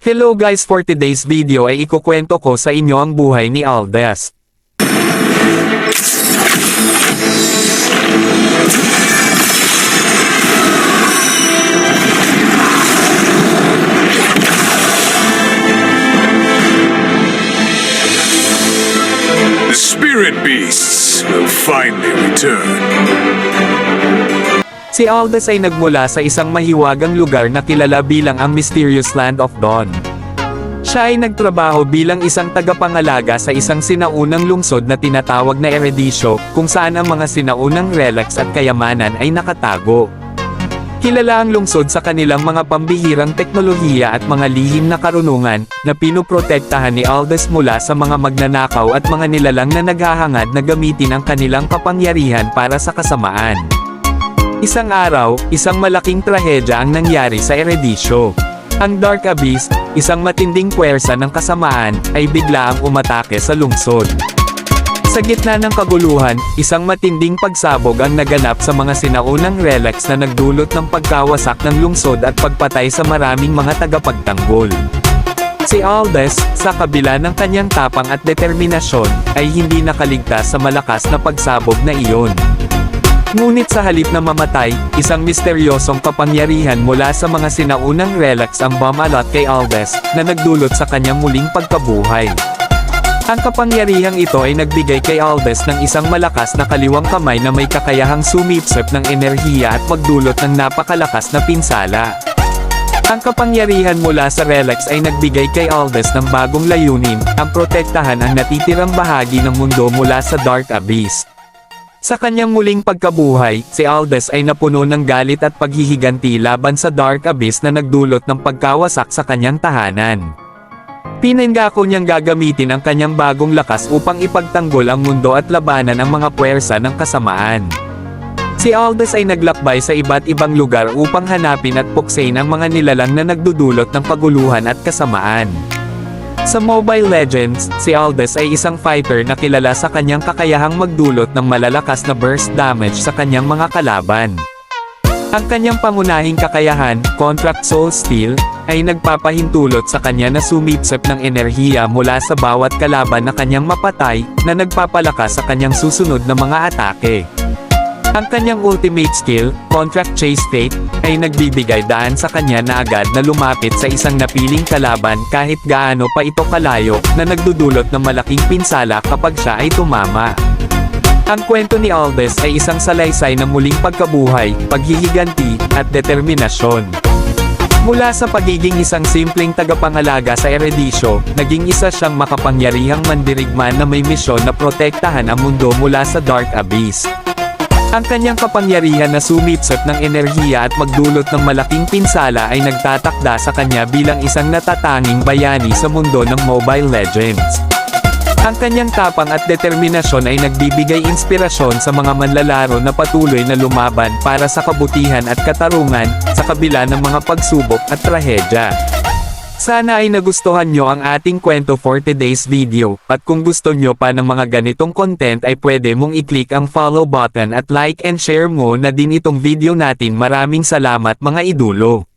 Hello guys, for today's video ay ikukwento ko sa inyo ang buhay ni Aldez. The spirit beasts will finally return. Si Aldez ay nagmula sa isang mahiwagang lugar na kilala bilang ang Mysterious Land of Dawn. Siya ay nagtrabaho bilang isang tagapangalaga sa isang sinaunang lungsod na tinatawag na Eredisyo, kung saan ang mga sinaunang relics at kayamanan ay nakatago. Kilala ang lungsod sa kanilang mga pambihirang teknolohiya at mga lihim na karunungan, na pinoprotektahan ni Aldez mula sa mga magnanakaw at mga nilalang na naghahangad na gamitin ang kanilang kapangyarihan para sa kasamaan. Isang araw, isang malaking trahedya ang nangyari sa Eredisyo. Ang Dark Abyss, isang matinding puwersa ng kasamaan, ay biglaang umatake sa lungsod. Sa gitna ng kaguluhan, isang matinding pagsabog ang naganap sa mga sinaunang relics na nagdulot ng pagkawasak ng lungsod at pagpatay sa maraming mga tagapagtanggol. Si Aldez, sa kabila ng kanyang tapang at determinasyon, ay hindi nakaligtas sa malakas na pagsabog na iyon. Ngunit sa halip na mamatay, isang misteryosong kapangyarihan mula sa mga sinaunang relics ang bumalot kay Aldez, na nagdulot sa kanyang muling pagkabuhay. Ang kapangyarihang ito ay nagbigay kay Aldez ng isang malakas na kaliwang kamay na may kakayahang sumipsip ng enerhiya at magdulot ng napakalakas na pinsala. Ang kapangyarihan mula sa relics ay nagbigay kay Aldez ng bagong layunin, ang protektahan ang natitirang bahagi ng mundo mula sa Dark Abyss. Sa kanyang muling pagkabuhay, si Aldez ay napuno ng galit at paghihiganti laban sa Dark Abyss na nagdulot ng pagkawasak sa kanyang tahanan. Pinangako niyang gagamitin ang kanyang bagong lakas upang ipagtanggol ang mundo at labanan ang mga puwersa ng kasamaan. Si Aldez ay naglakbay sa iba't ibang lugar upang hanapin at puksain ang mga nilalang na nagdudulot ng kaguluhan at kasamaan. Sa Mobile Legends, si Aldez ay isang fighter na kilala sa kanyang kakayahang magdulot ng malalakas na burst damage sa kanyang mga kalaban. Ang kanyang pangunahing kakayahan, Contract Soul Steal, ay nagpapahintulot sa kanya na sumipsip ng enerhiya mula sa bawat kalaban na kanyang mapatay, na nagpapalakas sa kanyang susunod na mga atake. Ang kanyang ultimate skill, Contract Chase Fate, ay nagbibigay daan sa kanya na agad na lumapit sa isang napiling kalaban kahit gaano pa ito kalayo, na nagdudulot ng malaking pinsala kapag siya ay tumama. Ang kwento ni Aldez ay isang salaysay ng muling pagkabuhay, paghihiganti, at determinasyon. Mula sa pagiging isang simpleng tagapangalaga sa Eredisyo, naging isa siyang makapangyarihang mandirigma na may misyon na protektahan ang mundo mula sa Dark Abyss. Ang kanyang kapangyarihan na sumipsip ng enerhiya at magdulot ng malaking pinsala ay nagtatakda sa kanya bilang isang natatanging bayani sa mundo ng Mobile Legends. Ang kanyang tapang at determinasyon ay nagbibigay inspirasyon sa mga manlalaro na patuloy na lumaban para sa kabutihan at katarungan, sa kabila ng mga pagsubok at trahedya. Sana ay nagustuhan nyo ang ating kwento for today's video, at kung gusto nyo pa ng mga ganitong content ay pwede mong i-click ang follow button at like and share mo na din itong video natin. Maraming salamat mga idolo.